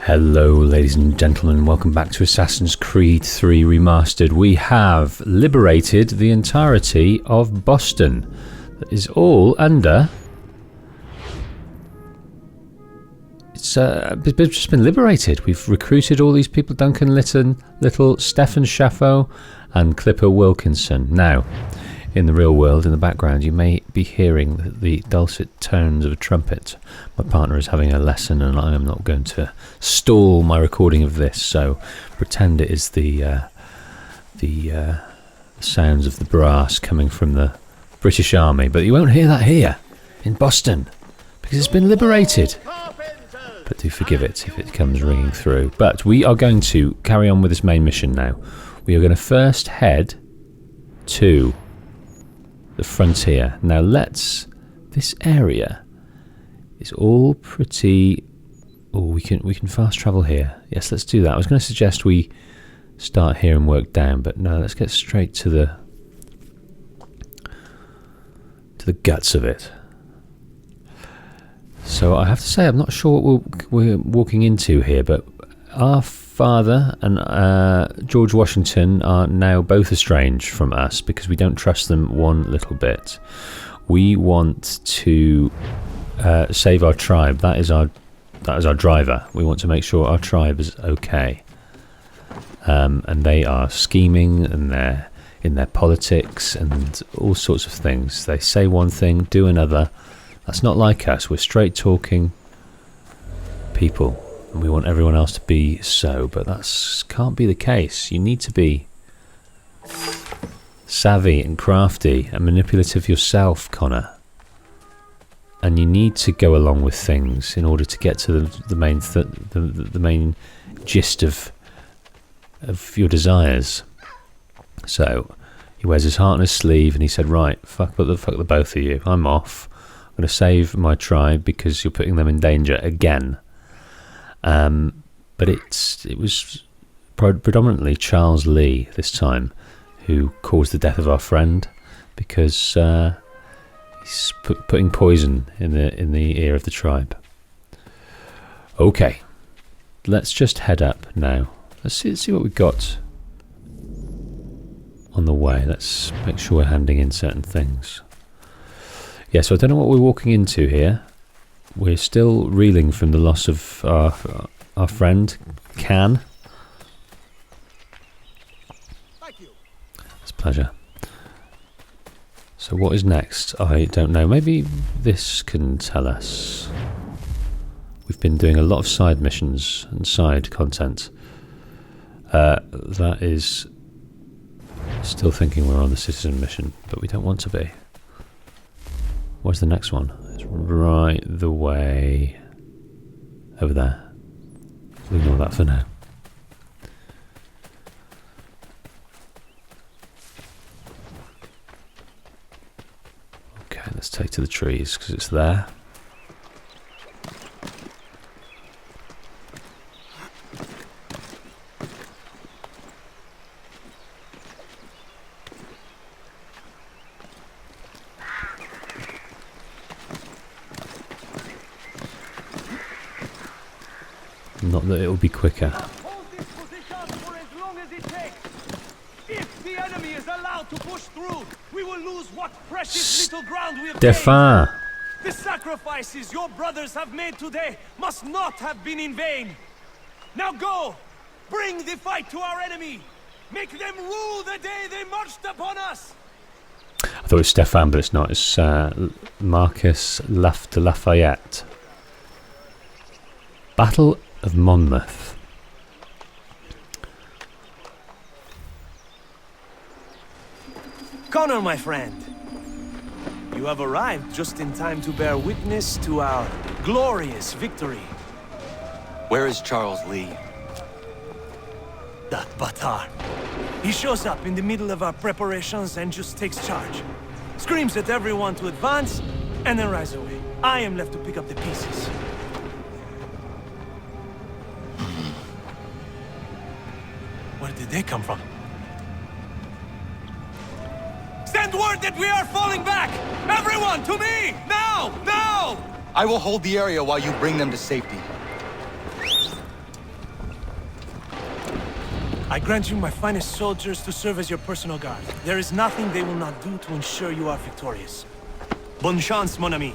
Hello ladies and gentlemen, welcome back to Assassin's Creed 3 Remastered. We have liberated the entirety of Boston. That is all under... It's just been liberated. We've recruited all these people, Duncan Litton, Little, Stefan Schaffo and Clipper Wilkinson. Now, in the real world, in the background, you may be hearing the dulcet tones of a trumpet. My partner is having a lesson and I am not going to stall my recording of this, so pretend it is the sounds of the brass coming from the British Army. But you won't hear that here, in Boston, because it's been liberated. But do forgive it if it comes ringing through. But we are going to carry on with this main mission now. We are going to first head to the frontier. Now this area is all pretty... Oh, we can fast travel here. Yes, let's do that. I was going to suggest we start here and work down, but no, let's get straight to the guts of it. So I have to say, I'm not sure what we're walking into here, but our father and George Washington are now both estranged from us because we don't trust them one little bit. We want to save our tribe. That is our driver. We want to make sure our tribe is okay. And they are scheming and they're in their politics and all sorts of things. They say one thing, do another. That's not like us. We're straight talking people. And we want everyone else to be so, but that can't be the case. You need to be savvy and crafty and manipulative yourself, Connor. And you need to go along with things in order to get to the main gist of your desires. So he wears his heart on his sleeve, and he said, "Right, fuck the both of you. I'm off. I'm going to save my tribe because you're putting them in danger again." But it was predominantly Charles Lee this time who caused the death of our friend because he's putting poison in the ear of the tribe. Okay, let's just head up now. Let's see what we've got on the way. Let's make sure we're handing in certain things. Yeah, so I don't know what we're walking into here. We're still reeling from the loss of our friend, Can. Thank you. It's a pleasure. So what is next? I don't know. Maybe this can tell us. We've been doing a lot of side missions and side content. That is still thinking we're on the citizen mission, but we don't want to be. Where's the next one? It's right the way over there. We'll ignore that for now. Okay, let's take to the trees because it's there. Not that it'll be quicker. Hold this position for as long as it takes. If the enemy is allowed to push through, we will lose what precious little ground we have gained. The sacrifices your brothers have made today must not have been in vain. Now go! Bring the fight to our enemy! Make them rue the day they marched upon us! I thought it was Stefan, but it's not. It's Marcus de Lafayette. Battle of Monmouth. Connor, my friend, you have arrived just in time to bear witness to our glorious victory. Where is Charles Lee? That Batar. He shows up in the middle of our preparations and just takes charge. Screams at everyone to advance, and then rides away. I am left to pick up the pieces. Where did they come from? Send word that we are falling back! Everyone, to me! Now! Now! I will hold the area while you bring them to safety. I grant you my finest soldiers to serve as your personal guard. There is nothing they will not do to ensure you are victorious. Bonne chance, mon ami.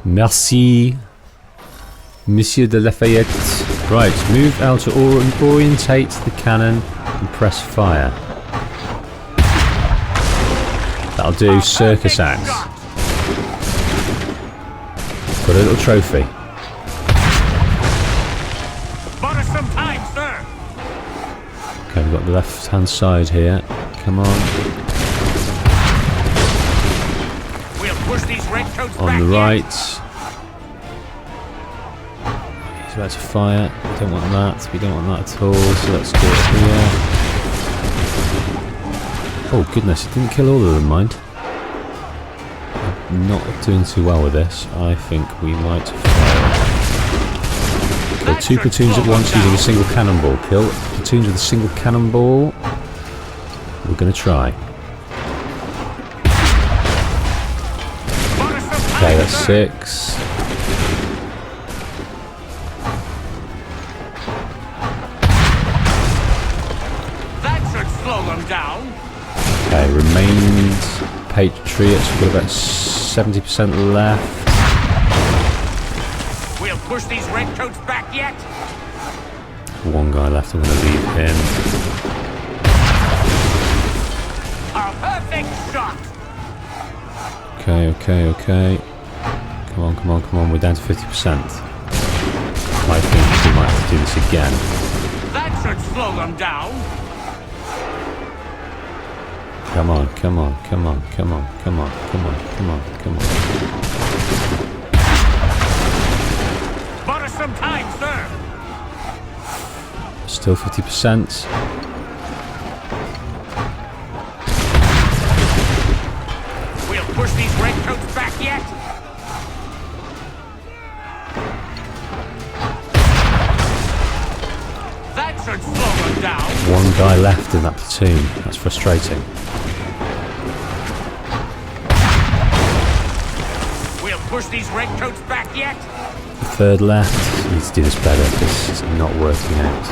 Merci, Monsieur de Lafayette. Right, move L to orientate the cannon and press fire. That'll do. Circus axe. Got a little trophy. Bought us some time, sir. Okay, we've got the left-hand side here. Come on. We'll push these redcoats On back the yet. right. He's about to fire. We don't want that. We don't want that at all. So let's do it here. Oh goodness, it didn't kill all of them, mind. I'm not doing too well with this. I think we might fail. Kill 2 platoons at once using a single cannonball. Kill platoons with a single cannonball. We're going to try. Okay, that's 6. That should slow them down. Okay, remained Patriots. We've got about 70% left. We'll push these redcoats back yet. One guy left. I'm going to leave him. A perfect shot. Okay. Come on. We're down to 50%. I think we might have to do this again. That should slow them down. Come on. Bought us some time, sir. Still 50%. We'll push these redcoats back yet. That should slow them down. One guy left in that platoon. That's frustrating. We'll push these redcoats back yet. The third left. We need to do this better. This is not working out.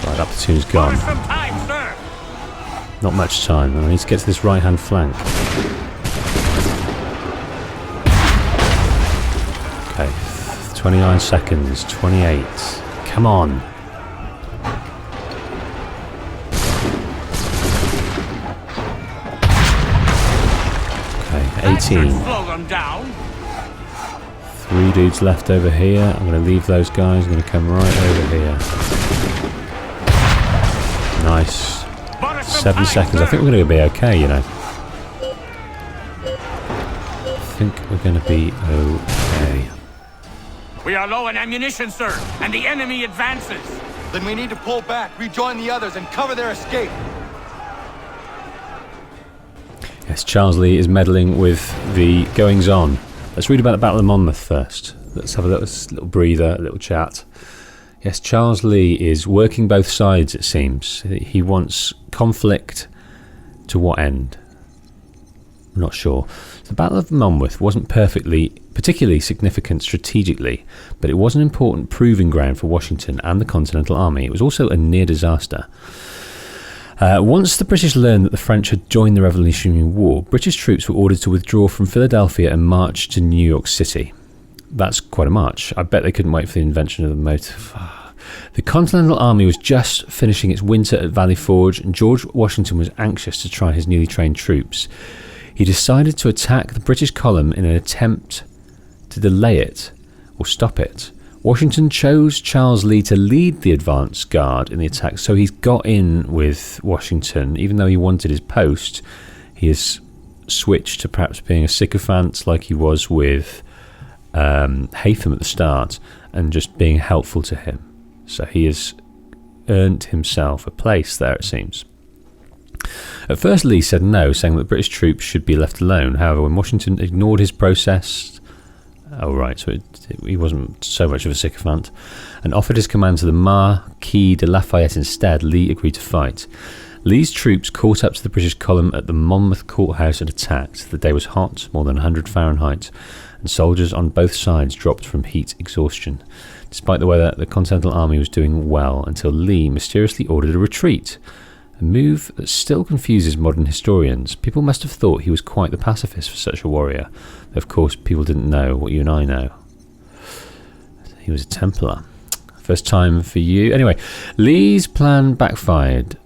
Right, that platoon's Bought gone. us some time, sir. Not much time, and I need to get to this right-hand flank. Okay, 29 seconds, 28. Come on. Okay, 18. Slow them down. 3 dudes left over here. I'm going to leave those guys. I'm going to come right over here. Nice. 7 seconds. I think we're going to be okay, you know. I think we're going to be okay. We are low on ammunition, sir, and the enemy advances. Then we need to pull back, rejoin the others, and cover their escape. Yes, Charles Lee is meddling with the goings-on. Let's read about the Battle of Monmouth first. Let's have a little breather, a little chat. Yes, Charles Lee is working both sides, it seems. He wants conflict to what end? I'm not sure. The Battle of Monmouth wasn't particularly significant strategically, but it was an important proving ground for Washington and the Continental Army. It was also a near disaster. Once the British learned that the French had joined the Revolutionary War, British troops were ordered to withdraw from Philadelphia and march to New York City. That's quite a march. I bet they couldn't wait for the invention of the motor. The Continental Army was just finishing its winter at Valley Forge, and George Washington was anxious to try his newly trained troops. He decided to attack the British column in an attempt to delay it or stop it. Washington chose Charles Lee to lead the advance guard in the attack, so he's got in with Washington. Even though he wanted his post, he has switched to perhaps being a sycophant like he was with Haytham at the start, and just being helpful to him. So he has earned himself a place there, it seems. At first Lee said no, saying that British troops should be left alone. However, when Washington ignored his protest, he wasn't so much of a sycophant, and offered his command to the Marquis de Lafayette instead, Lee agreed to fight. Lee's troops caught up to the British column at the Monmouth courthouse and attacked. The day was hot, more than 100 Fahrenheit, and soldiers on both sides dropped from heat exhaustion. Despite the weather, the Continental Army was doing well until Lee mysteriously ordered a retreat, a move that still confuses modern historians. People must have thought he was quite the pacifist for such a warrior. Of course, people didn't know what you and I know. He was a Templar. First time for you. Anyway, Lee's plan backfired.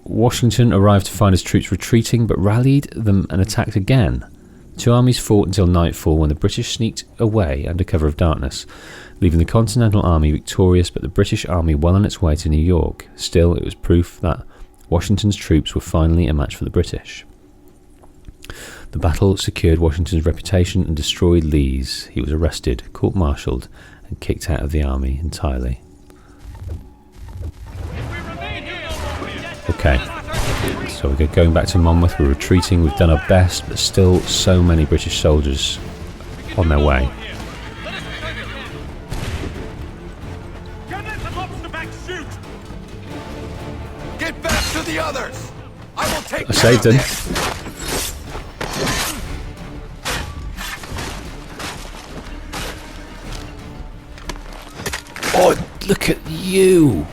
Washington arrived to find his troops retreating, but rallied them and attacked again. The two armies fought until nightfall, when the British sneaked away under cover of darkness, leaving the Continental Army victorious, but the British Army well on its way to New York. Still, it was proof that Washington's troops were finally a match for the British. The battle secured Washington's reputation and destroyed Lee's. He was arrested, court-martialed, and kicked out of the army entirely. Okay, so we're going back to Monmouth. We're retreating. We've done our best, but still so many British soldiers on their way. Get back to the others. I will take. I saved him. Oh, look at you!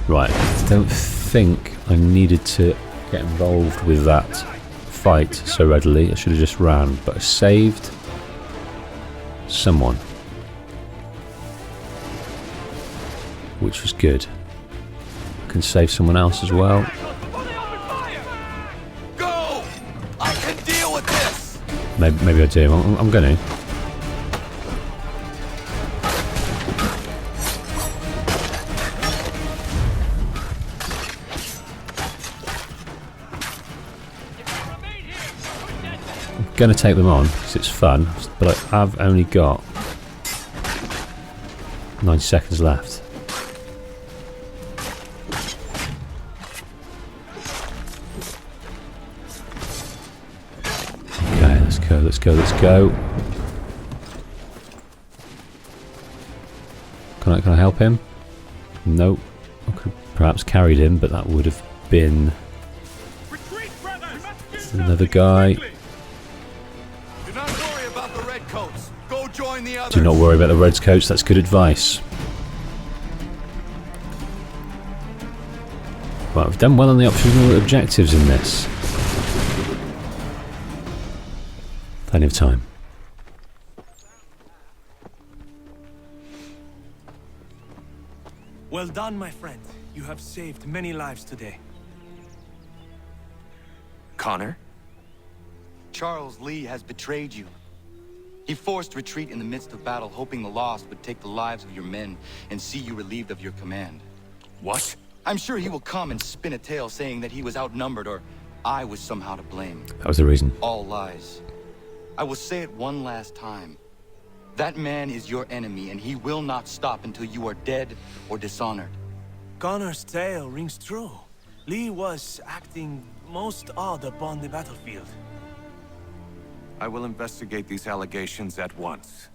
Right, I don't think I needed to get involved with that fight so readily. I should have just ran, but I saved someone, which was good. I can save someone else as well. Go! I can deal with this. Maybe I do. I'm going to. Going to take them on because it's fun, but I have only got 90 seconds left. Okay, let's go, let's go, let's go. Can I help him? Nope. I could have perhaps carried him, but that would have been another guy. Do not worry about the redcoats, that's good advice. Right, we've done well on the optional objectives in this. Plenty of time. Well done, my friend. You have saved many lives today. Connor? Charles Lee has betrayed you. He forced retreat in the midst of battle, hoping the loss would take the lives of your men and see you relieved of your command. What? I'm sure he will come and spin a tale saying that he was outnumbered or I was somehow to blame. That was the reason. All lies. I will say it one last time. That man is your enemy, and he will not stop until you are dead or dishonored. Connor's tale rings true. Lee was acting most odd upon the battlefield. I will investigate these allegations at once.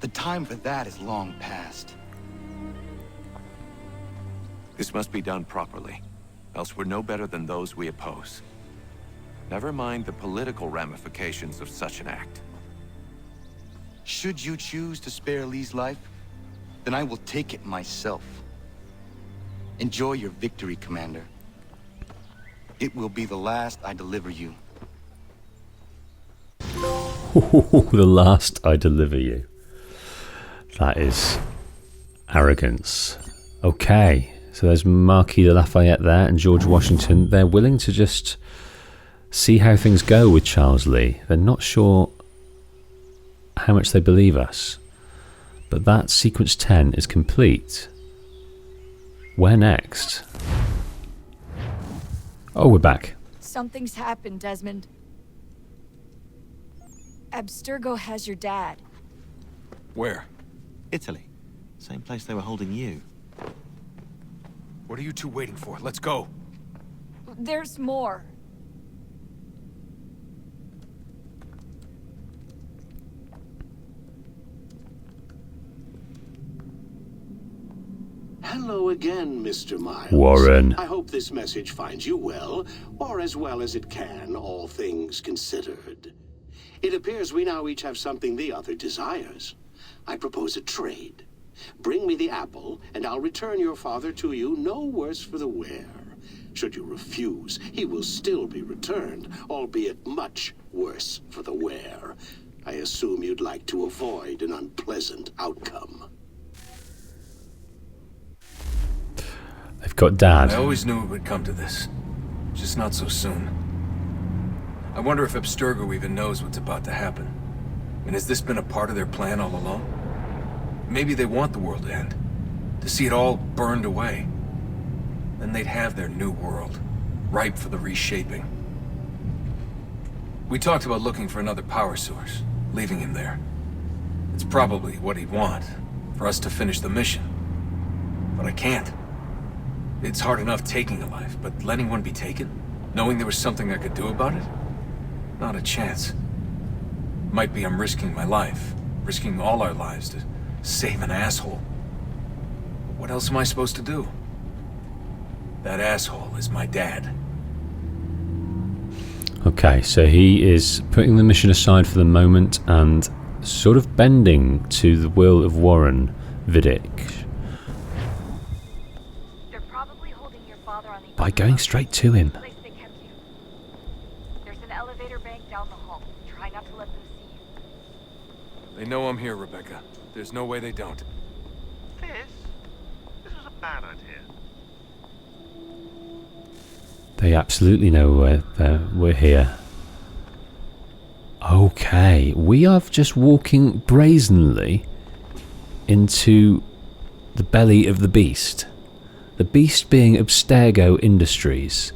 The time for that is long past. This must be done properly, else we're no better than those we oppose. Never mind the political ramifications of such an act. Should you choose to spare Lee's life, then I will take it myself. Enjoy your victory, Commander. It will be the last I deliver you. The last I deliver you. That is arrogance. Okay, so there's Marquis de Lafayette there and George Washington. They're willing to just see how things go with Charles Lee. They're not sure how much they believe us. But that sequence 10 is complete. Where next? Oh, we're back. Something's happened, Desmond. Abstergo has your dad. Where? Italy. Same place they were holding you. What are you two waiting for? Let's go. There's more. Hello again, Mr. Miles. Warren. I hope this message finds you well, or as well as it can, all things considered. It appears we now each have something the other desires. I propose a trade. Bring me the apple, and I'll return your father to you no worse for the wear. Should you refuse, he will still be returned, albeit much worse for the wear. I assume you'd like to avoid an unpleasant outcome. They've got Dad. I always knew it would come to this. Just not so soon. I wonder if Abstergo even knows what's about to happen. And has this been a part of their plan all along? Maybe they want the world to end. To see it all burned away. Then they'd have their new world, ripe for the reshaping. We talked about looking for another power source, leaving him there. It's probably what he'd want, for us to finish the mission. But I can't. It's hard enough taking a life, but letting one be taken? Knowing there was something I could do about it? Not a chance. Might be I'm risking my life, risking all our lives to save an asshole. But what else am I supposed to do? That asshole is my dad. Okay, so he is putting the mission aside for the moment and sort of bending to the will of Warren Vidic They're probably holding your father on the by going straight to him. place they kept you. There's an elevator bank down the hall. Try not to let them see you. They know I'm here, Rebecca. There's no way they don't. This was a bad idea. They absolutely know we're here. Okay, we are just walking brazenly into the belly of the beast. The beast being Abstergo Industries,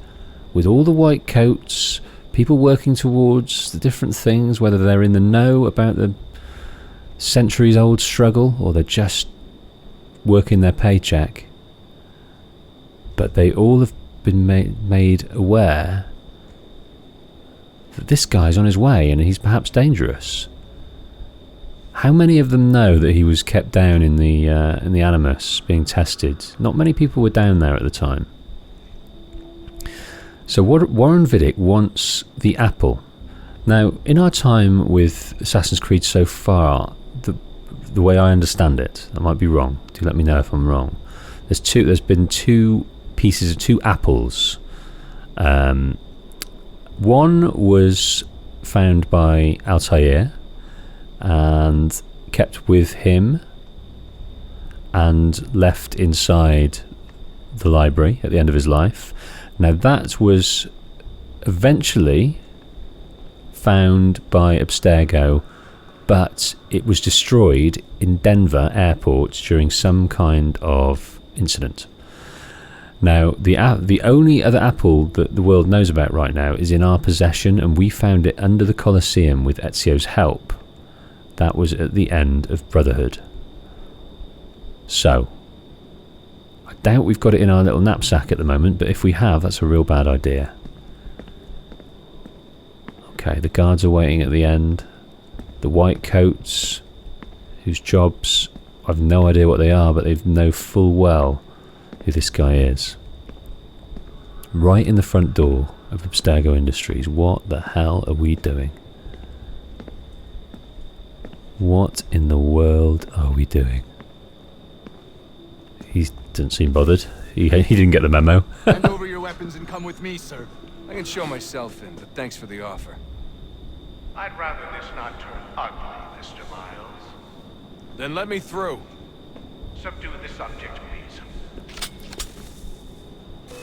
with all the white coats, people working towards the different things, whether they're in the know about the centuries-old struggle or they're just working their paycheck. But they all have been made aware that this guy's on his way and he's perhaps dangerous. How many of them know that he was kept down in the Animus being tested? Not many people were down there at the time. So Warren Vidic wants the apple. Now, in our time with Assassin's Creed so far, the way I understand it, I might be wrong. Do let me know if I'm wrong. There's been two apples. One was found by Altair and kept with him and left inside the library at the end of his life. Now that was eventually found by Abstergo, but it was destroyed in Denver airport during some kind of incident. Now, the only other apple that the world knows about right now is in our possession, and we found it under the Colosseum with Ezio's help. That was at the end of Brotherhood. So, I doubt we've got it in our little knapsack at the moment, but if we have, that's a real bad idea. Okay, the guards are waiting at the end. The white coats, whose jobs, I've no idea what they are, but they know full well who this guy is. Right in the front door of Abstergo Industries. What the hell are we doing? What in the world are we doing? He doesn't seem bothered. He didn't get the memo. Hand over your weapons and come with me, sir. I can show myself in, but thanks for the offer. I'd rather this not turn ugly, Mr. Miles. Then let me through. Subdue the subject, please.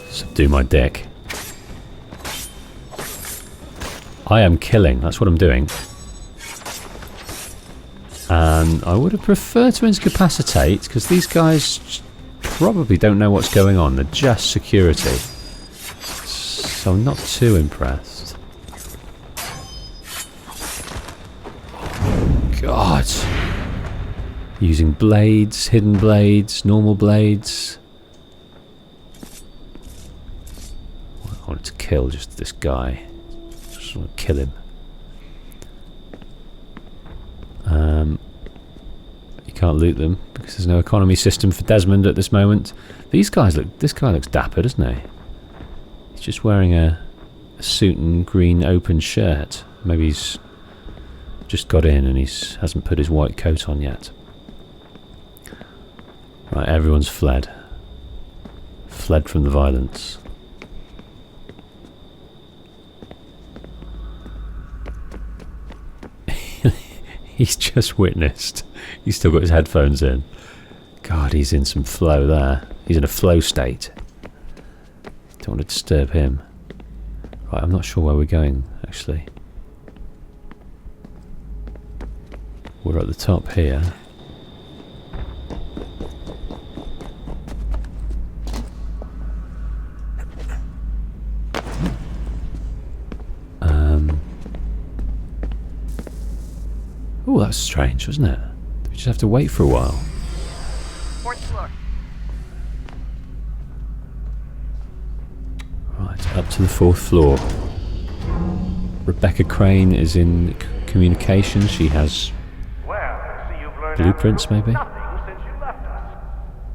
Subdue my dick. I am killing, that's what I'm doing. And I would have preferred to incapacitate, because these guys probably don't know what's going on. They're just security. So I'm not too impressed. God. Using blades, hidden blades, normal blades. I wanted to kill just this guy. Just want to kill him. You can't loot them because there's no economy system for Desmond at this moment. This guy looks dapper, doesn't he? He's just wearing a suit and green open shirt. Maybe he's just got in and hasn't put his white coat on yet. Right, everyone's fled. Fled from the violence. He's just witnessed. He's still got his headphones in. God, he's in some flow there. He's in a flow state. Don't want to disturb him. Right, I'm not sure where we're going, actually. We're at the top here. Oh, that's strange, wasn't it? We just have to wait for a while. Fourth floor. Right, up to the 4th floor. Rebecca Crane is in communication. She has blueprints, maybe? Nothing since you left us.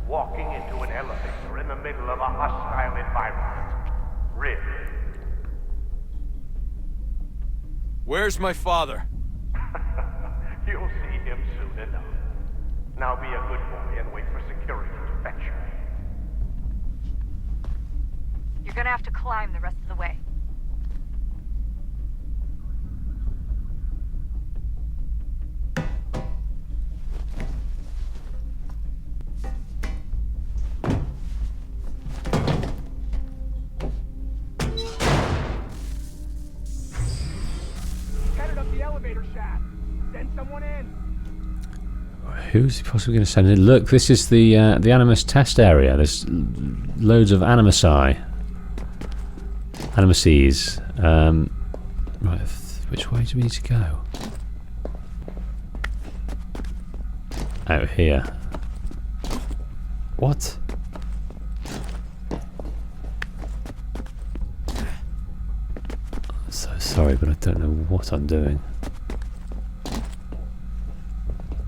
Walking into an elevator in the middle of a hostile environment. Really? Where's my father? You'll see him soon enough. Now be a good boy and wait for security to fetch you. You're gonna have to climb the rest of the way. Headed up the elevator shaft. Send someone in. Who's he possibly going to send in? Look, this is the Animus test area. There's loads of Animusi. Animuses. Right, which way do we need to go? Out here. What? I'm so sorry, but I don't know what I'm doing.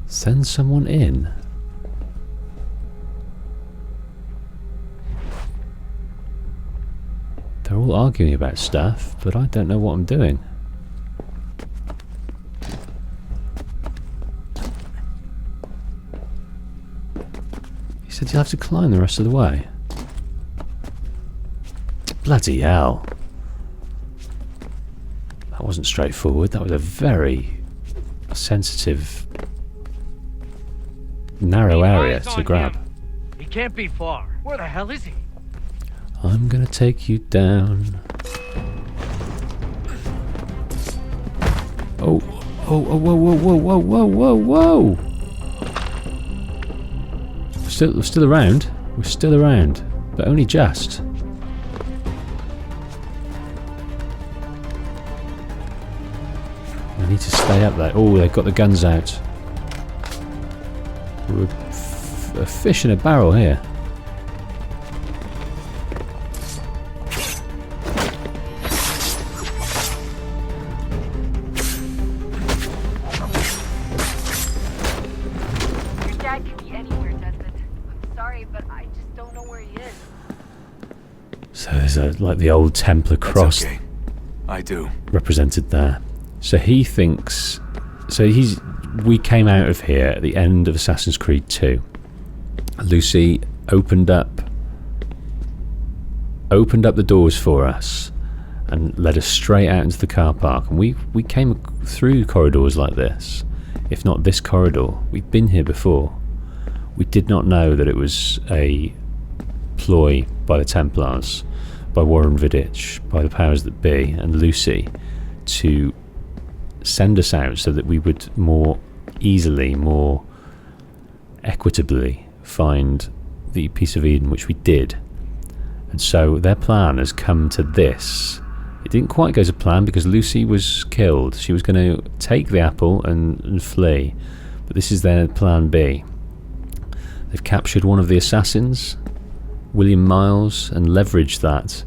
Send someone in? They're all arguing about stuff, but I don't know what I'm doing. He said you'll have to climb the rest of the way. Bloody hell. That wasn't straightforward. That was a very sensitive, narrow area to grab. He can't be far. Where the hell is he? I'm gonna take you down. Oh, whoa, whoa. We're still around. We're still around, but only just. I need to stay up there. Oh, they've got the guns out. We're a fish in a barrel here. Your dad could be anywhere, Desmond. I'm sorry, but I just don't know where he is. So there's like the old Templar cross. That's okay. I do. Represented there. So he thinks. So we came out of here at the end of Assassin's Creed 2. Lucy opened up the doors for us and led us straight out into the car park. And we came through corridors like this, if not this corridor. We've been here before. We did not know that it was a ploy by the Templars, by Warren Vidic, by the powers that be, and Lucy to send us out so that we would more easily, more equitably find the piece of Eden, which we did. And so their plan has come to this. It didn't quite go to plan because Lucy was killed. She was going to take the apple and flee, but this is their plan B. They've captured one of the assassins, William Miles, and leveraged that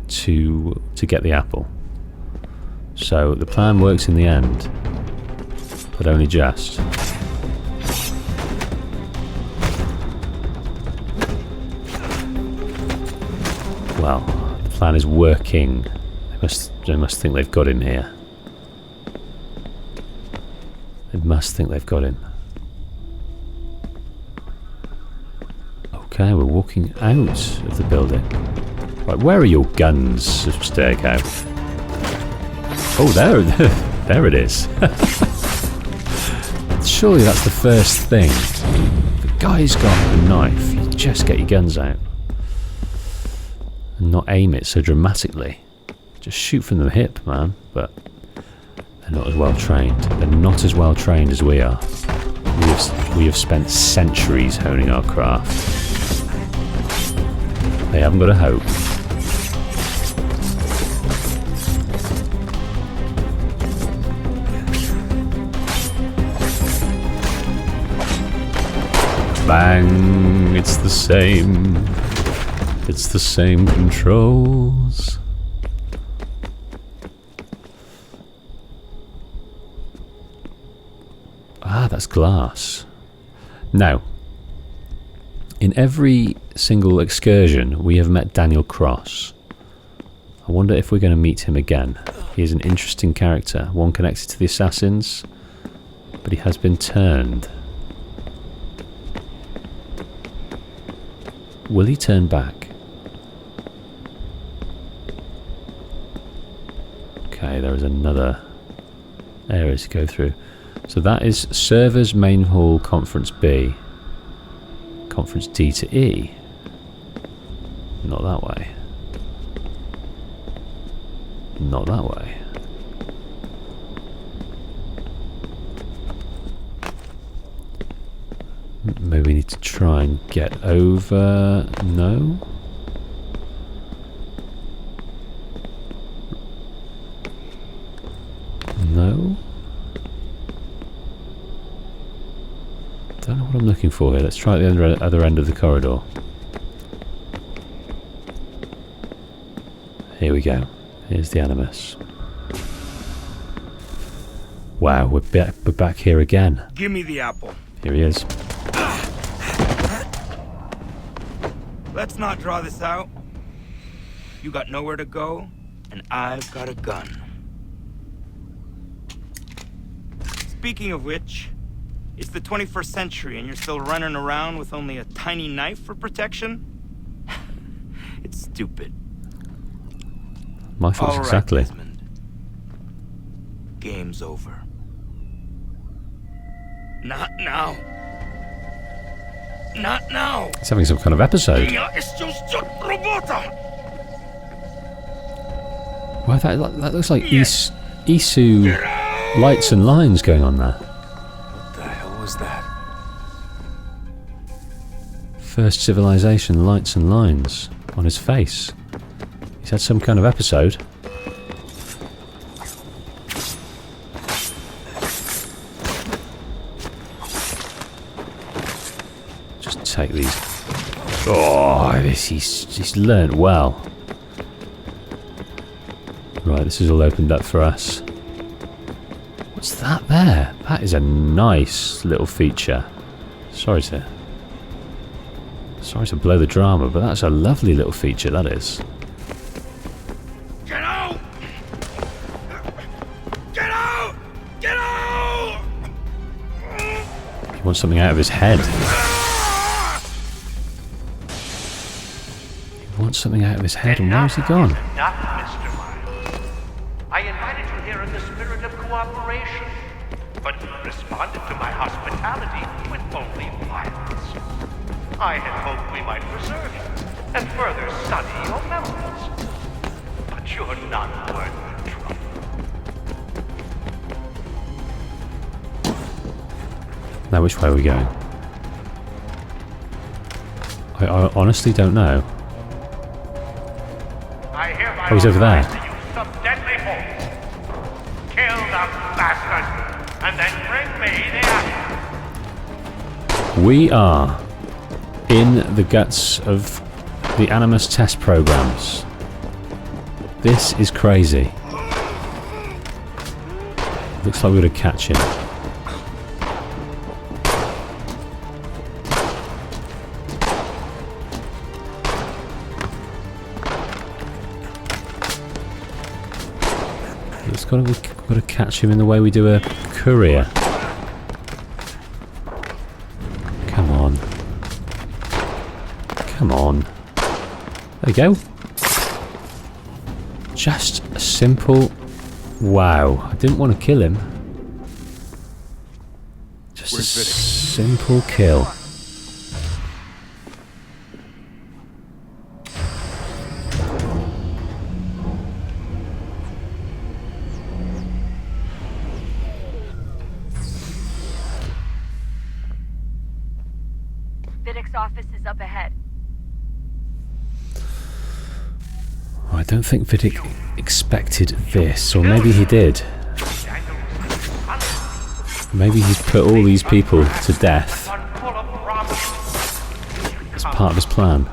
to get the apple. So the plan works in the end, but only just. Well, the plan is working. They must think they've got him here. They must think they've got him. Okay, we're walking out of the building. Right, where are your guns, Abstergo? Oh, there it is. Surely that's the first thing. If the guy's got a knife, you just get your guns out. And not aim it so dramatically. Just shoot from the hip, man. But they're not as well trained. They're not as well trained as we are. We have spent centuries honing our craft. They haven't got a hope. Bang! It's the same. It's the same controls. Ah, that's glass. Now, in every single excursion, we have met Daniel Cross. I wonder if we're going to meet him again. He is an interesting character, one connected to the assassins, but he has been turned. Will he turn back? Okay, there is another area to go through. So that is servers, main hall, conference B. Conference D to E. Not that way. Not that way. Maybe we need to try and get over... No? No? Don't know what I'm looking for here. Let's try the other end of the corridor. Here we go. Here's the Animus. Wow, we're back here again. Give me the apple. Here he is. Let's not draw this out. You got nowhere to go, and I've got a gun. Speaking of which, it's the 21st century and you're still running around with only a tiny knife for protection? It's stupid. My thoughts exactly. Desmond. Game's over. Not now. Not now. He's having some kind of episode. Wow, that looks like Isu lights and lines going on there. What the hell was that? First civilization, lights and lines on his face. He's had some kind of episode. Just take these. Oh, he's learnt well. Right, this is all opened up for us. What's that there? That is a nice little feature. Sorry to blow the drama, but that's a lovely little feature, that is. Get out! Get out! Get out! He wants something out of his head. He wants something out of his head, and where's he gone? Not Mr. Miles. I invited you here in the spirit of cooperation, but you responded to my hospitality with only violence. I had hoped we might preserve you and further study your memories. But you're not worth the trouble. Now, which way are we going? I honestly don't know. I hereby Oh, he's over there. authorize the use of deadly force. Kill the bastard, and then bring me the apple. We are in the guts of the Animus test programs. This is crazy. Looks like we're going to catch him. It's got to catch him in the way we do a courier. Come on. Come on. There you go. Just a simple... Wow. I didn't want to kill him. Just a simple kill. Vidic's office is up ahead. I don't think Vidic expected this, or maybe he did. Maybe he's put all these people to death as part of his plan.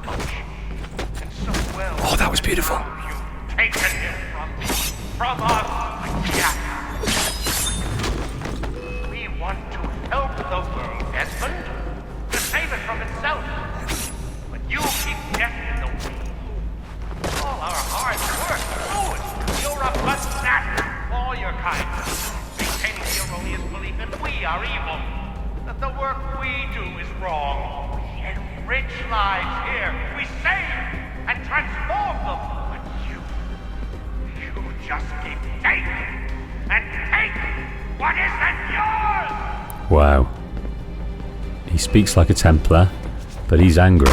Oh, that was beautiful. We want to help the world, Desmond, to save it from itself. But you keep getting in the way. All our hard work ruined. You're a bastard. All your kind. Maintaining the erroneous belief that we are evil. That the work we do is wrong. We enrich lives here. We save and transform them. But you just keep taking and taking what isn't yours. Wow. He speaks like a Templar, but he's angry.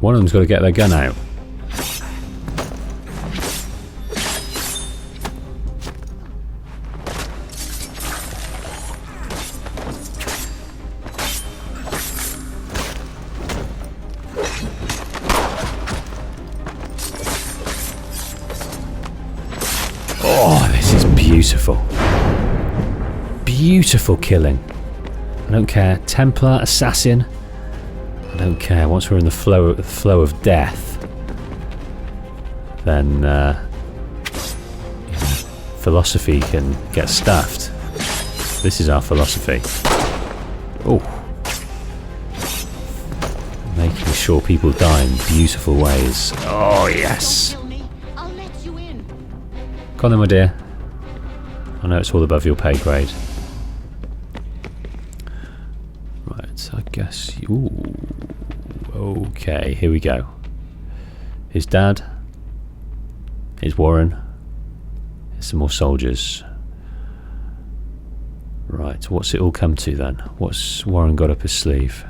One of them's got to get their gun out. Oh, this is beautiful. Beautiful killing. I don't care. Templar, assassin. I don't care. Once we're in the flow of death, then philosophy can get stuffed. This is our philosophy. Oh, making sure people die in beautiful ways. Oh yes. Go on then, my dear. I know it's all above your pay grade. Right, I guess. Ooh. Okay, here we go. His dad. Here's Warren. Here's some more soldiers. Right, what's it all come to then? What's Warren got up his sleeve?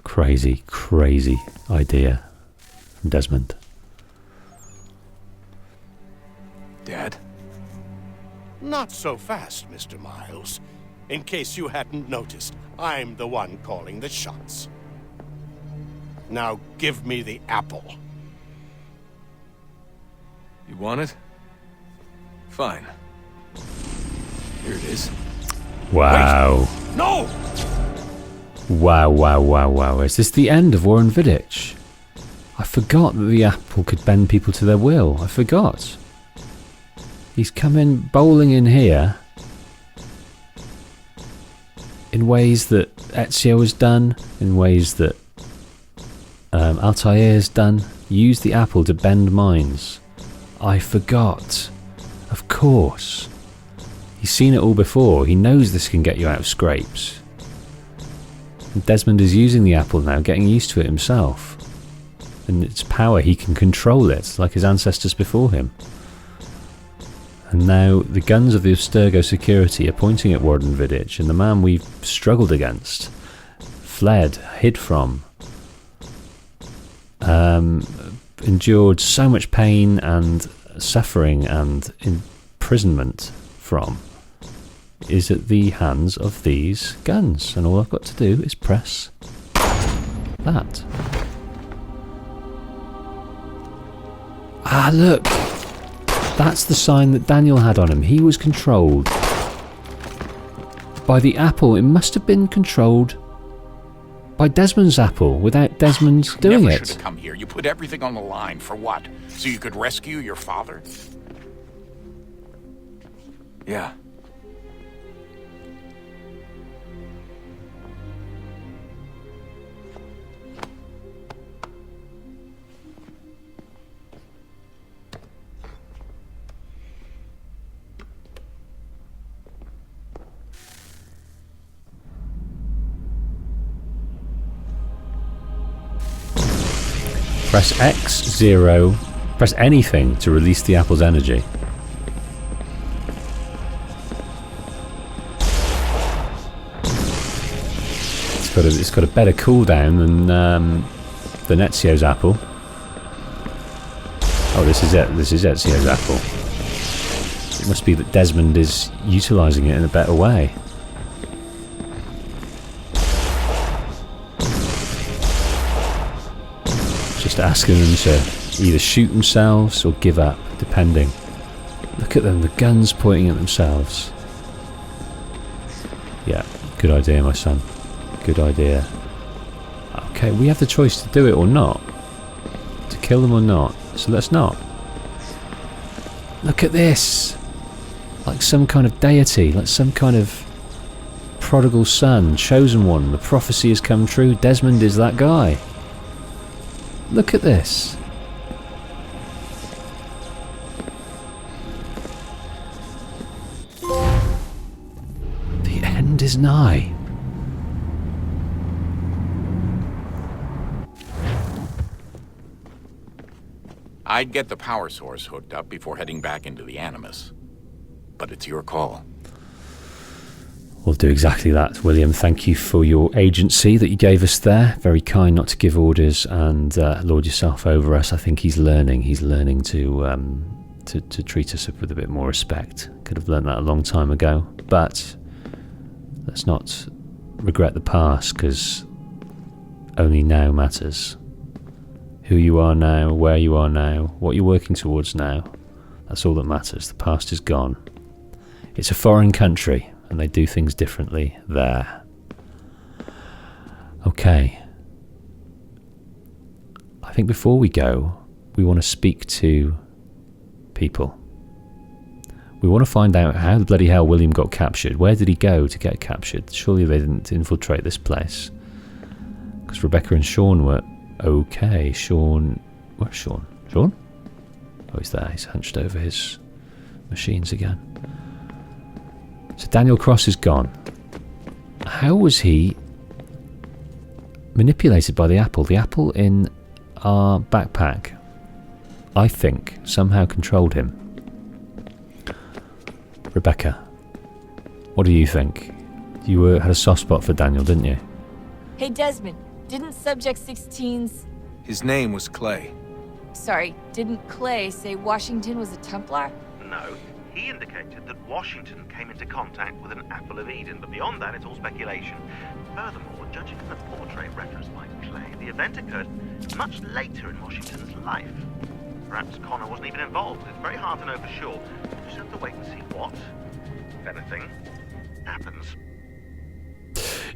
Crazy, crazy idea from Desmond. Dad? Not so fast, Mr. Miles. In case you hadn't noticed, I'm the one calling the shots. Now give me the apple. You want it? Fine. Here it is. Wow. Wait. No! Wow, wow, wow, wow. Is this the end of Warren Vidic? I forgot that the apple could bend people to their will. I forgot. He's come in bowling in here in ways that Ezio has done, in ways that Altair has done. Use the apple to bend minds. I forgot. Of course. He's seen it all before. He knows this can get you out of scrapes. And Desmond is using the apple now, getting used to it himself. And its power, he can control it, like his ancestors before him. And now the guns of the Abstergo security are pointing at Warren Vidic, and the man we've struggled against, fled, hid from, endured so much pain and suffering and imprisonment from, is at the hands of these guns. And all I've got to do is press that. Ah, look! That's the sign that Daniel had on him. He was controlled by the apple. It must have been controlled by Desmond's apple without Desmond doing Never it. should have come here. You put everything on the line. For what? So you could rescue your father? Yeah. Press X0. Press anything to release the apple's energy. It's got a better cooldown than Ezio's apple. Oh, this is it. This is Ezio's apple. It must be that Desmond is utilising it in a better way. Just asking them to either shoot themselves or give up, depending. Look at them, the guns pointing at themselves. Yeah, good idea, my son. Good idea. Okay, we have the choice to do it or not. To kill them or not. So let's not. Look at this. Like some kind of deity. Like some kind of prodigal son. Chosen one. The prophecy has come true. Desmond is that guy. Look at this. The end is nigh. I'd get the power source hooked up before heading back into the Animus. But it's your call. We'll do exactly that, William. Thank you for your agency that you gave us there. Very kind not to give orders and lord yourself over us. I think he's learning. He's learning to treat us with a bit more respect. Could have learned that a long time ago. But let's not regret the past, because only now matters. Who you are now, where you are now, what you're working towards now. That's all that matters. The past is gone. It's a foreign country, and they do things differently there. Okay. I think before we go, we want to speak to people. We want to find out how the bloody hell William got captured. Where did he go to get captured? Surely they didn't infiltrate this place. Because Rebecca and Sean were okay. Sean... Where's Sean? Sean? Oh, he's there. He's hunched over his machines again. So Daniel Cross is gone. How was he manipulated by the apple? The apple in our backpack, I think, somehow controlled him. Rebecca, what do you think? You had a soft spot for Daniel, didn't you? Hey Desmond, didn't Subject 16's... His name was Clay. Sorry, didn't Clay say Washington was a Templar? No, he indicated that Washington came into contact with an Apple of Eden, but beyond that, it's all speculation. Furthermore, judging from the portrait referenced by Clay, the event occurred much later in Washington's life. Perhaps Connor wasn't even involved. It's very hard to know for sure. You just have to wait and see what, if anything, happens.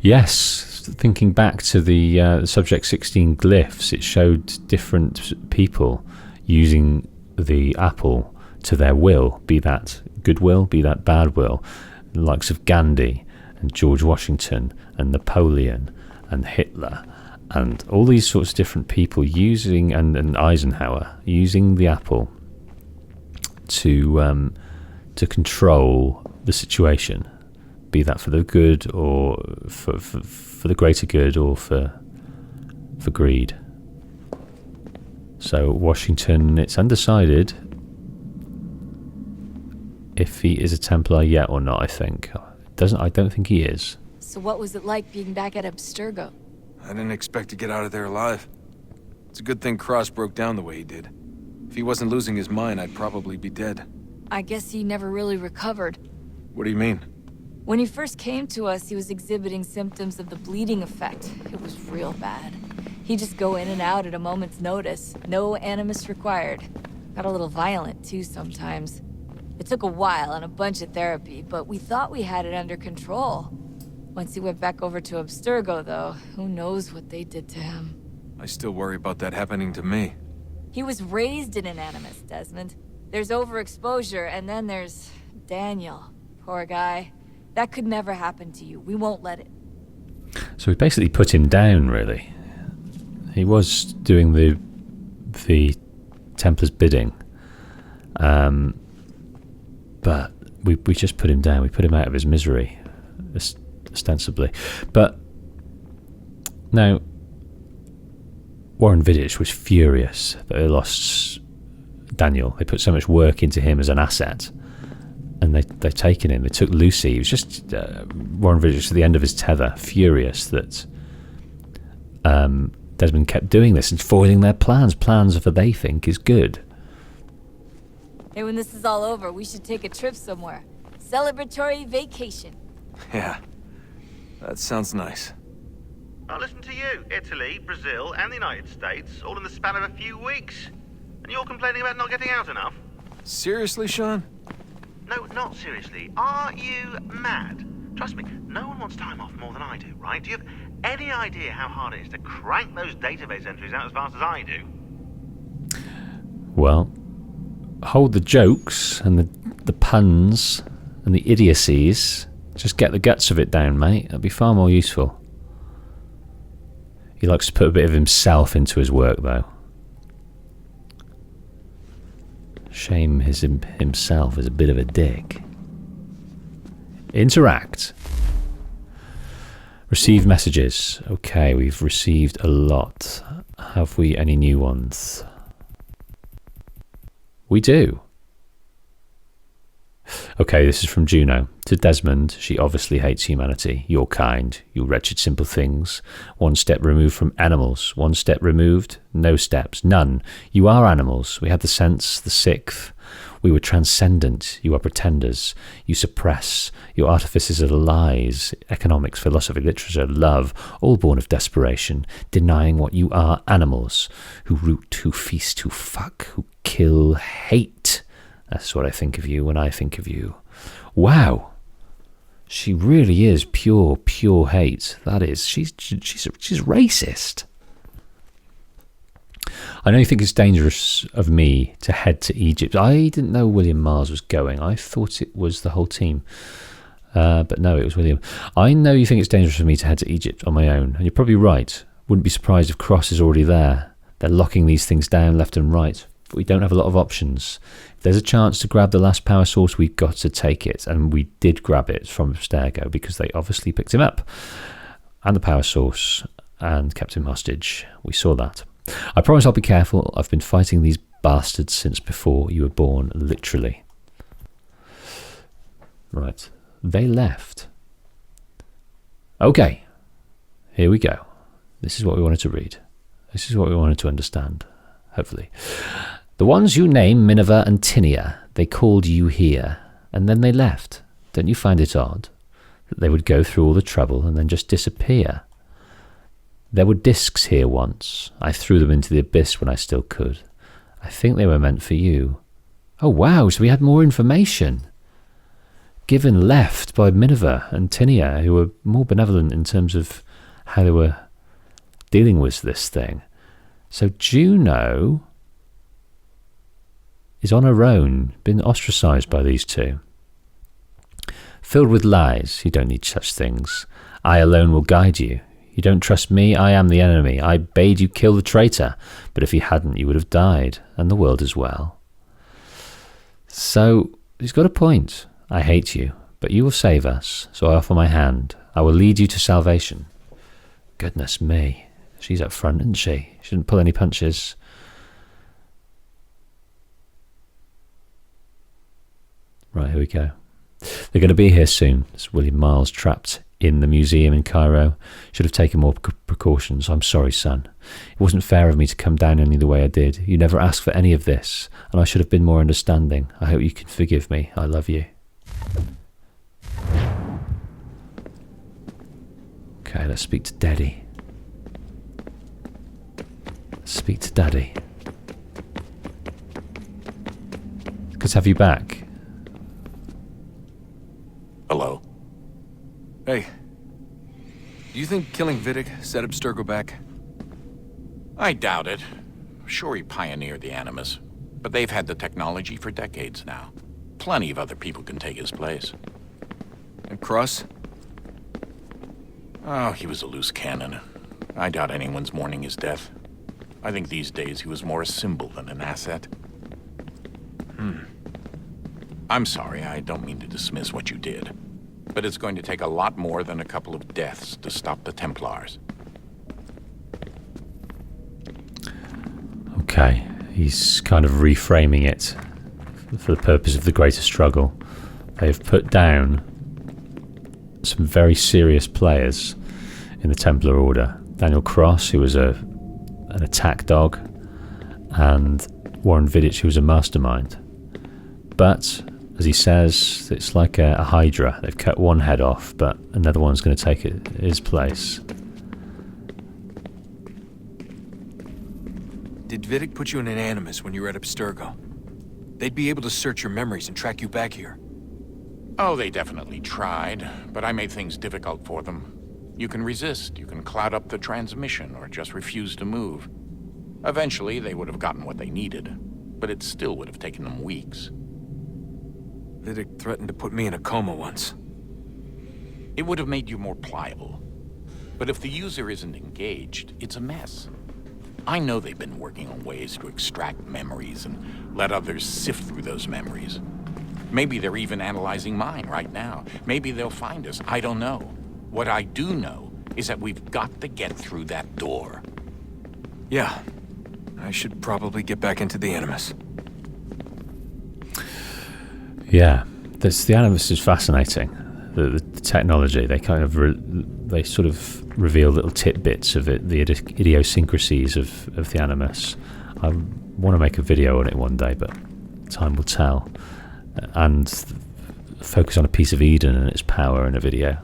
Yes, thinking back to the Subject 16 glyphs, it showed different people using the apple to their will, be that good will, be that bad will, the likes of Gandhi and George Washington and Napoleon and Hitler and all these sorts of different people using, and Eisenhower, using the apple to control the situation, be that for the good or for the greater good or for greed. So Washington, it's undecided if he is a Templar yet or not. I don't think he is. So what was it like being back at Abstergo? I didn't expect to get out of there alive. It's a good thing Cross broke down the way he did. If he wasn't losing his mind, I'd probably be dead. I guess he never really recovered. What do you mean? When he first came to us, he was exhibiting symptoms of the bleeding effect. It was real bad. He'd just go in and out at a moment's notice. No animus required. Got a little violent, too, sometimes. It took a while and a bunch of therapy, but we thought we had it under control. Once he went back over to Abstergo, though, who knows what they did to him. I still worry about that happening to me. He was raised in an Animus, Desmond. There's overexposure, and then there's Daniel. Poor guy. That could never happen to you. We won't let it. So we basically put him down, really. He was doing the Templar's bidding. But we just put him down. We put him out of his misery, ostensibly. But now, Warren Vidic was furious that they lost Daniel. They put so much work into him as an asset. And they've taken him. They took Lucy. He was just Warren Vidic at the end of his tether, furious that Desmond kept doing this and foiling their plans for they think is good. Hey, when this is all over, we should take a trip somewhere. Celebratory vacation. Yeah, that sounds nice. Now listen to you. Italy, Brazil, and the United States, all in the span of a few weeks. And you're complaining about not getting out enough? Seriously, Sean? No, not seriously. Are you mad? Trust me, no one wants time off more than I do, right? Do you have any idea how hard it is to crank those database entries out as fast as I do? Well, hold the jokes and the puns and the idiocies. Just get the guts of it down, mate. That'd be far more useful. He likes to put a bit of himself into his work, though. Shame himself is a bit of a dick. Interact. Receive messages. Okay, we've received a lot. Have we any new ones? We do. Okay, this is from Juno. To Desmond, she obviously hates humanity. Your kind, you wretched simple things. One step removed from animals. One step removed, no steps, none. You are animals. We had the sense, the sixth. We were transcendent. You are pretenders. You suppress. Your artifices are lies. Economics, philosophy, literature, love, all born of desperation. Denying what you are, animals. Who root, who feast, who fuck, who kill, hate. That's what I think of you when I think of you. Wow. She really is pure hate. That is, she's racist. I know you think it's dangerous of me to head to Egypt. I didn't know William Mars was going. I thought it was the whole team. But no, it was William. I know you think it's dangerous for me to head to Egypt on my own. And you're probably right. Wouldn't be surprised if Cross is already there. They're locking these things down left and right. But we don't have a lot of options. If there's a chance to grab the last power source, we've got to take it. And we did grab it from Abstergo because they obviously picked him up. And the power source. And kept him hostage. We saw that. I promise I'll be careful. I've been fighting these bastards since before you were born, literally. Right. They left. Okay. Here we go. This is what we wanted to read. This is what we wanted to understand. Hopefully. The ones you name, Minerva and Tinia, they called you here, and then they left. Don't you find it odd that they would go through all the trouble and then just disappear? There were discs here once. I threw them into the abyss when I still could. I think they were meant for you. Oh wow, so we had more information. Given left by Minerva and Tinia, who were more benevolent in terms of how they were dealing with this thing. So Juno is on her own, been ostracized by these two. Filled with lies, you don't need such things. I alone will guide you. You don't trust me, I am the enemy. I bade you kill the traitor, but if you hadn't, you would have died, and the world as well. So, he's got a point. I hate you, but you will save us, so I offer my hand. I will lead you to salvation. Goodness me. She's up front, isn't she? She didn't pull any punches. Right, here we go. They're going to be here soon. It's William Miles trapped in the museum in Cairo. Should have taken more precautions. I'm sorry, son. It wasn't fair of me to come down only the way I did. You never asked for any of this, and I should have been more understanding. I hope you can forgive me. I love you. Okay, let's speak to Daddy. Let's speak to Daddy. Good to have you back. Hello. Hey, Do you think killing Vidic set Abstergo back? I doubt it. Sure, he pioneered the Animus, but they've had the technology for decades now. Plenty of other people can take his place. And Cross? Oh, he was a loose cannon. I doubt anyone's mourning his death. I think these days he was more a symbol than an asset. I'm sorry, I don't mean to dismiss what you did. But it's going to take a lot more than a couple of deaths to stop the Templars. Okay, he's kind of reframing it for the purpose of the greater struggle. They've put down some very serious players in the Templar Order. Daniel Cross, who was an attack dog, and Warren Vidic, who was a mastermind. But, as he says, it's like a hydra. They've cut one head off, but another one's going to take his place. Did Vidic put you in an Animus when you were at Abstergo? They'd be able to search your memories and track you back here. Oh, they definitely tried, but I made things difficult for them. You can resist, you can cloud up the transmission, or just refuse to move. Eventually, they would have gotten what they needed, but it still would have taken them weeks. Vidic threatened to put me in a coma once. It would have made you more pliable. But if the user isn't engaged, it's a mess. I know they've been working on ways to extract memories and let others sift through those memories. Maybe they're even analyzing mine right now. Maybe they'll find us. I don't know. What I do know is that we've got to get through that door. Yeah. I should probably get back into the Animus. Yeah, the Animus is fascinating. The technology, they kind of they sort of reveal little tidbits of it, the idiosyncrasies of the Animus. I want to make a video on it one day, but time will tell. And focus on a piece of Eden and its power in a video.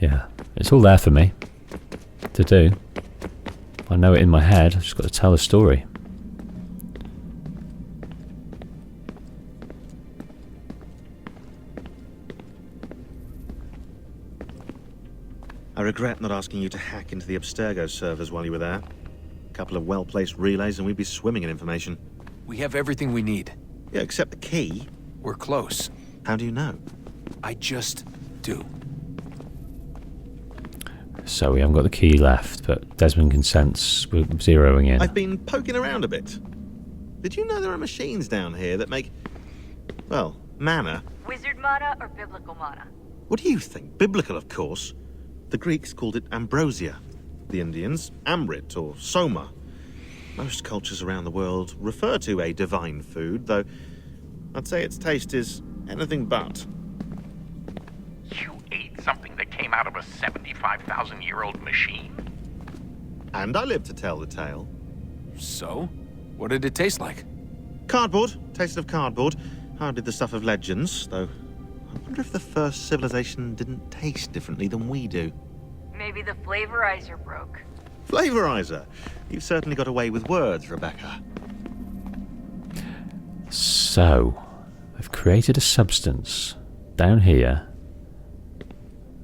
Yeah, it's all there for me to do. I know it in my head, I've just got to tell a story. I regret not asking you to hack into the Abstergo servers while you were there. A couple of well-placed relays and we'd be swimming in information. We have everything we need. Yeah, except the key. We're close. How do you know? I just do. So we haven't got the key left, but Desmond consents we're zeroing in. I've been poking around a bit. Did you know there are machines down here that make, well, mana? Wizard mana or biblical mana? What do you think? Biblical, of course. The Greeks called it ambrosia. The Indians, amrit or soma. Most cultures around the world refer to a divine food, though I'd say its taste is anything but. You ate something that came out of a 75,000-year-old machine? And I live to tell the tale. So? What did it taste like? Cardboard. Tasted of cardboard. Hardly the stuff of legends, though. I wonder if the first civilization didn't taste differently than we do. Maybe the flavorizer broke. Flavorizer? You've certainly got away with words, Rebecca. So, they've created a substance down here.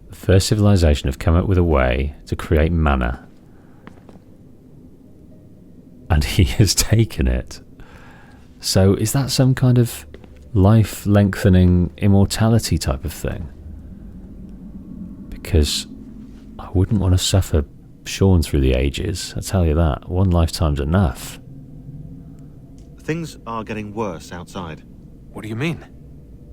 The first civilization have come up with a way to create mana. And he has taken it. So, is that some kind of life-lengthening immortality type of thing? Because I wouldn't want to suffer shorn through the ages, I tell you that. One lifetime's enough. Things are getting worse outside. What do you mean?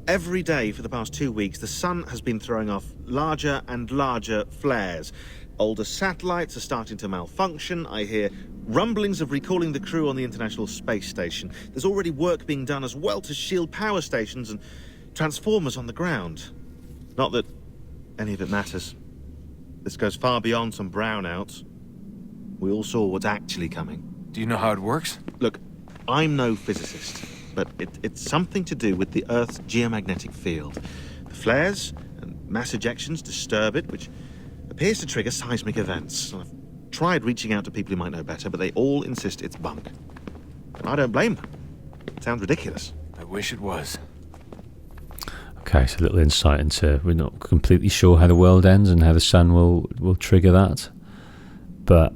Every day for the past 2 weeks, the sun has been throwing off larger and larger flares. Older satellites are starting to malfunction. I hear rumblings of recalling the crew on the International Space Station. There's already work being done as well to shield power stations and transformers on the ground. Not that any of it matters. This goes far beyond some brownouts. We all saw what's actually coming. Do you know how it works? Look, I'm no physicist, but it's something to do with the Earth's geomagnetic field. The flares and mass ejections disturb it, which appears to trigger seismic events. I've tried reaching out to people who might know better, but they all insist it's bunk. And I don't blame them. It sounds ridiculous. I wish it was. Okay, so a little insight into, we're not completely sure how the world ends and how the sun will trigger that, but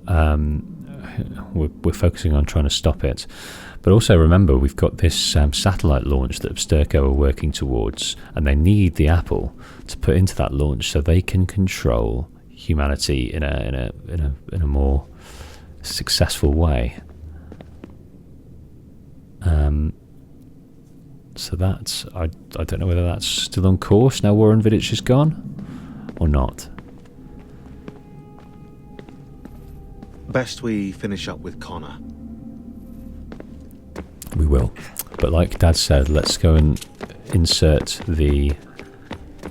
we're focusing on trying to stop it. But also remember, we've got this satellite launch that Abstergo are working towards, and they need the apple to put into that launch so they can control humanity in a more successful way. So that's, I don't know whether that's still on course now Warren Vidic is gone or not. Best we finish up with Connor. We will. But like Dad said, let's go and insert the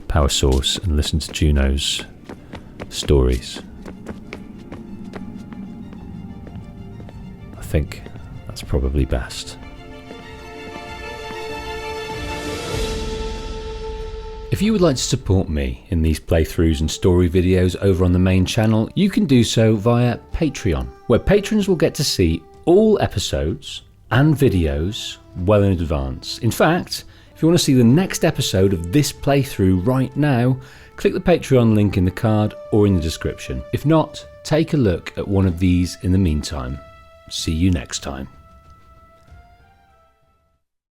power source and listen to Juno's stories. I think that's probably best. If you would like to support me in these playthroughs and story videos over on the main channel, you can do so via Patreon, where patrons will get to see all episodes and videos well in advance. In fact, if you want to see the next episode of this playthrough right now, click the Patreon link in the card or in the description. If not, take a look at one of these in the meantime. See you next time.